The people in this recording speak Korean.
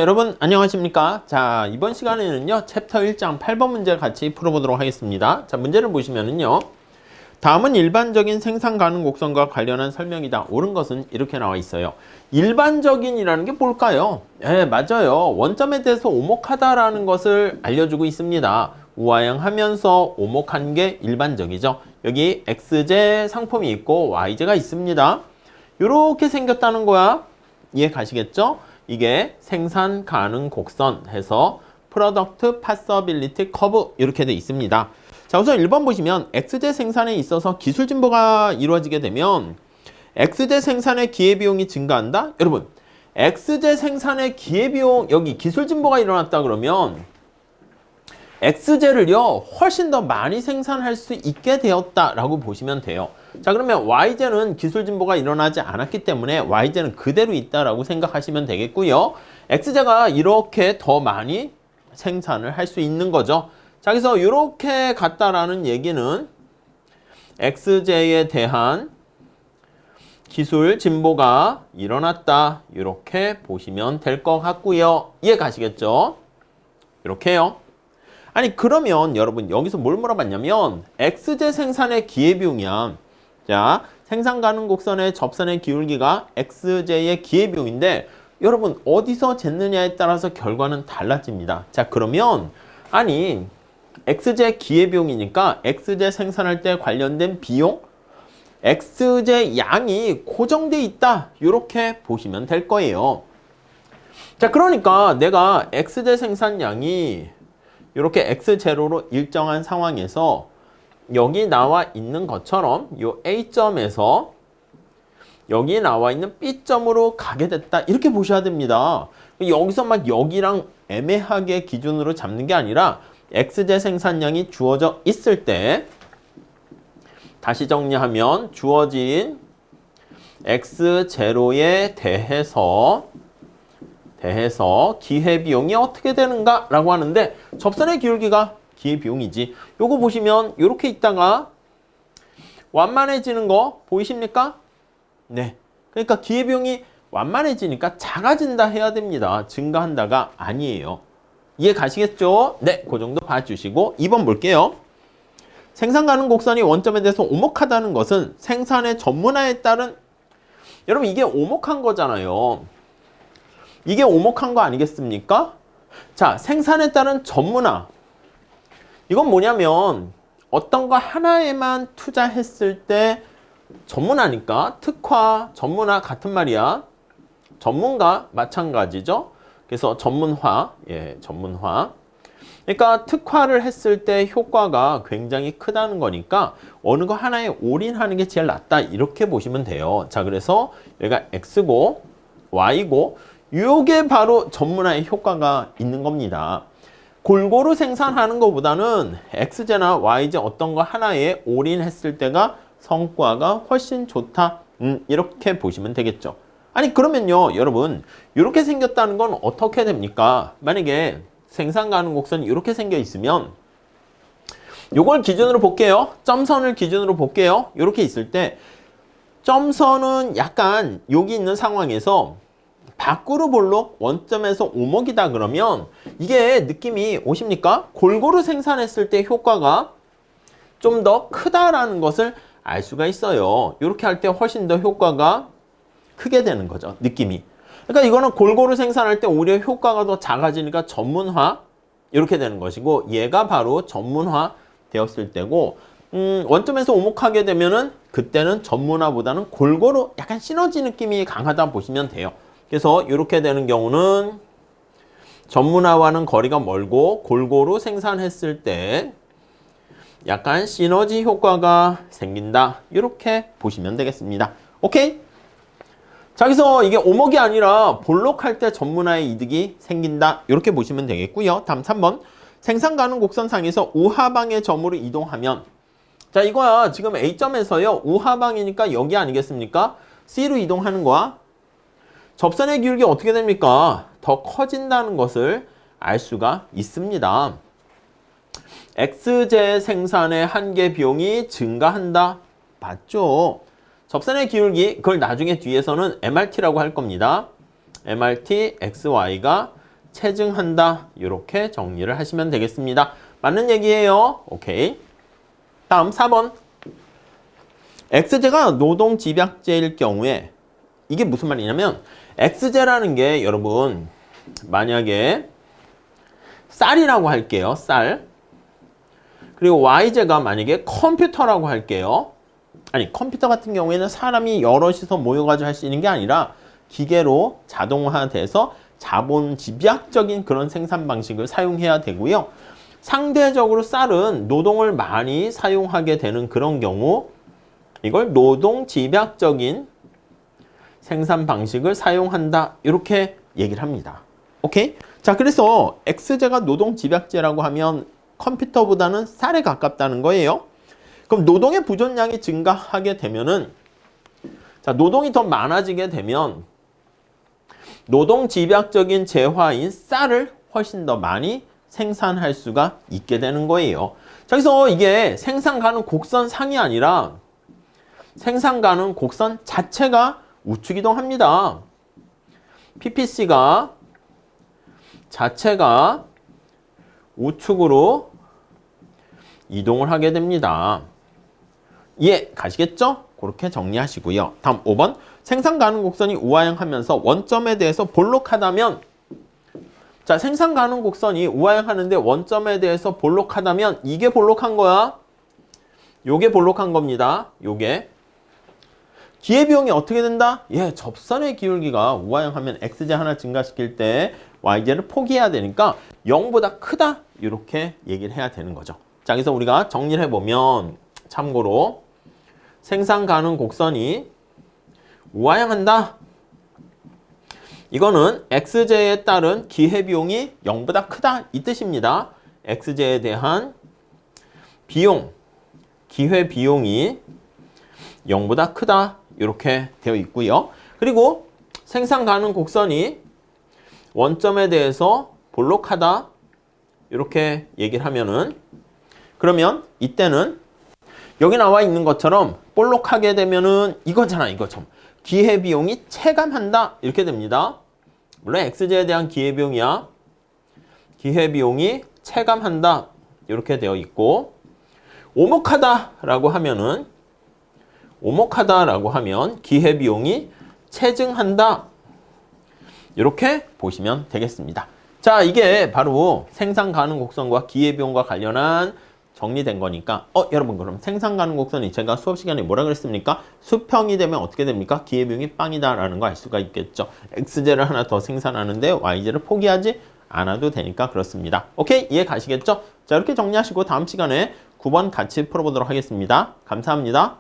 여러분 안녕하십니까? 자, 이번 시간에는요 챕터 1장 8번 문제 같이 풀어보도록 하겠습니다. 자, 문제를 보시면은요, 다음은 일반적인 생산 가능 곡선과 관련한 설명이다. 옳은 것은 이렇게 나와 있어요. 일반적인이라는 게 뭘까요? 네, 맞아요. 원점에 대해서 오목하다라는 것을 알려주고 있습니다. 우하향하면서 오목한 게 일반적이죠. 여기 x제 상품이 있고 y제가 있습니다. 이렇게 생겼다는 거야. 이해 가시겠죠? 이게 생산 가능 곡선 해서 프로덕트 파서빌리티 커브 이렇게 돼 있습니다. 자, 우선 1번 보시면 x제 생산에 있어서 기술 진보가 이루어지게 되면 x제 생산의 기회비용이 증가한다? 여러분, x제 생산의 기회비용, 여기 기술 진보가 일어났다 그러면 x제를요 훨씬 더 많이 생산할 수 있게 되었다라고 보시면 돼요. 자, 그러면 y제는 기술 진보가 일어나지 않았기 때문에 y제는 그대로 있다라고 생각하시면 되겠고요. x제가 이렇게 더 많이 생산을 할 수 있는 거죠. 자, 그래서 이렇게 같다라는 얘기는 x제에 대한 기술 진보가 일어났다, 이렇게 보시면 될 것 같고요. 이해 가시겠죠? 이렇게요. 아니, 그러면 여러분 여기서 뭘 물어봤냐면 x제 생산의 기회비용이야. 자, 생산 가능 곡선의 접선의 기울기가 x제의 기회비용인데 여러분 어디서 쟀느냐에 따라서 결과는 달라집니다. 자, 그러면 아니 x제 기회비용이니까 x제 생산할 때 관련된 비용, x제 양이 고정돼 있다, 이렇게 보시면 될 거예요. 자, 그러니까 내가 x제 생산량이 이렇게 x0로 일정한 상황에서 여기 나와 있는 것처럼 이 A점에서 여기 나와 있는 B점으로 가게 됐다, 이렇게 보셔야 됩니다. 여기서 막 여기랑 애매하게 기준으로 잡는 게 아니라 x제 생산량이 주어져 있을 때, 다시 정리하면 주어진 x0에 대해서 기회비용이 어떻게 되는가 라고 하는데, 접선의 기울기가 기회비용이지. 요거 보시면 이렇게 있다가 완만해지는 거 보이십니까? 네. 그러니까 기회비용이 완만해지니까 작아진다 해야 됩니다. 증가한다가 아니에요. 이해 가시겠죠? 네, 그 정도 봐주시고 2번 볼게요. 생산 가능 곡선이 원점에 대해서 오목하다는 것은 생산의 전문화에 따른, 여러분 이게 오목한 거잖아요. 이게 오목한 거 아니겠습니까? 자, 생산에 따른 전문화. 이건 뭐냐면 어떤 거 하나에만 투자했을 때 전문화니까, 특화, 전문화 같은 말이야. 전문가 마찬가지죠. 그래서 전문화, 전문화. 그러니까 특화를 했을 때 효과가 굉장히 크다는 거니까 어느 거 하나에 올인하는 게 제일 낫다, 이렇게 보시면 돼요. 자, 그래서 여기가 x고 y고 요게 바로 전문화의 효과가 있는 겁니다. 골고루 생산하는 것보다는 x제나 y제 어떤 거 하나에 올인했을 때가 성과가 훨씬 좋다, 이렇게 보시면 되겠죠. 아니, 그러면요 여러분, 이렇게 생겼다는 건 어떻게 됩니까? 만약에 생산 가능 곡선이 이렇게 생겨 있으면 요걸 기준으로 볼게요. 점선을 기준으로 볼게요. 이렇게 있을 때 점선은 약간 여기 있는 상황에서 밖으로 볼록 원점에서 오목이다 그러면 이게 느낌이 오십니까? 골고루 생산했을 때 효과가 좀 더 크다라는 것을 알 수가 있어요. 이렇게 할 때 훨씬 더 효과가 크게 되는 거죠, 느낌이. 그러니까 이거는 골고루 생산할 때 오히려 효과가 더 작아지니까 전문화, 이렇게 되는 것이고, 얘가 바로 전문화 되었을 때고, 원점에서 오목하게 되면은 그때는 전문화보다는 골고루 약간 시너지 느낌이 강하다 보시면 돼요. 그래서 이렇게 되는 경우는 전문화와는 거리가 멀고 골고루 생산했을 때 약간 시너지 효과가 생긴다, 이렇게 보시면 되겠습니다. 오케이? 자, 그래서 이게 오목이 아니라 볼록할 때 전문화의 이득이 생긴다, 이렇게 보시면 되겠고요. 다음 3번. 생산 가능 곡선상에서 우하방의 점으로 이동하면, 자, 이거야 지금 A점에서요 우하방이니까 여기 아니겠습니까? C로 이동하는 거야. 접선의 기울기 어떻게 됩니까? 더 커진다는 것을 알 수가 있습니다. x제 생산의 한계 비용이 증가한다. 맞죠? 접선의 기울기, 그걸 나중에 뒤에서는 MRT라고 할 겁니다. MRT, XY가 체증한다. 이렇게 정리를 하시면 되겠습니다. 맞는 얘기예요. 오케이. 다음 4번. X제가 노동집약제일 경우에 이게 무슨 말이냐면 X제라는 게 여러분 만약에 쌀이라고 할게요. 쌀. 그리고 Y제가 만약에 컴퓨터라고 할게요. 아니 컴퓨터 같은 경우에는 사람이 여럿이서 모여가지고 할 수 있는 게 아니라 기계로 자동화돼서 자본 집약적인 그런 생산 방식을 사용해야 되고요. 상대적으로 쌀은 노동을 많이 사용하게 되는 그런 경우 이걸 노동 집약적인 생산 방식을 사용한다. 이렇게 얘기를 합니다. 오케이? 자, 그래서 X제가 노동 집약제라고 하면 컴퓨터보다는 쌀에 가깝다는 거예요. 그럼 노동의 부존량이 증가하게 되면은 자, 노동이 더 많아지게 되면 노동 집약적인 재화인 쌀을 훨씬 더 많이 생산할 수가 있게 되는 거예요. 자, 그래서 이게 생산 가능 곡선상이 아니라 생산 가능 곡선 자체가 우측 이동합니다. PPC가 자체가 우측으로 이동을 하게 됩니다. 이해 가시겠죠? 그렇게 정리하시고요. 다음 5번. 생산 가능 곡선이 우하향하면서 원점에 대해서 볼록하다면 자, 생산 가능 곡선이 우하향하는데 원점에 대해서 볼록하다면 이게 볼록한 거야. 요게 볼록한 겁니다. 요게. 기회비용이 어떻게 된다? 예, 접선의 기울기가 우하향하면 X제 하나 증가시킬 때 Y제를 포기해야 되니까 0보다 크다. 이렇게 얘기를 해야 되는 거죠. 자, 그래서 우리가 정리를 해보면 참고로 생산 가능 곡선이 우하향한다. 이거는 X제에 따른 기회비용이 0보다 크다. 이 뜻입니다. X제에 대한 비용, 기회비용이 0보다 크다. 이렇게 되어 있고요. 그리고 생산 가능 곡선이 원점에 대해서 볼록하다. 이렇게 얘기를 하면은 그러면 이때는 여기 나와 있는 것처럼 볼록하게 되면은 이거잖아, 이거처럼. 기회비용이 체감한다. 이렇게 됩니다. 물론 X제에 대한 기회비용이야. 기회비용이 체감한다. 이렇게 되어 있고 오목하다라고 하면은 오목하다라고 하면 기회비용이 체증한다. 이렇게 보시면 되겠습니다. 자, 이게 바로 생산 가능 곡선과 기회비용과 관련한 정리된 거니까 여러분 그럼 생산 가능 곡선이 제가 수업 시간에 뭐라 그랬습니까? 수평이 되면 어떻게 됩니까? 기회비용이 빵이다 라는 거 알 수가 있겠죠. X제를 하나 더 생산하는데 Y제를 포기하지 않아도 되니까 그렇습니다. 오케이? 이해 가시겠죠? 자, 이렇게 정리하시고 다음 시간에 9번 같이 풀어보도록 하겠습니다. 감사합니다.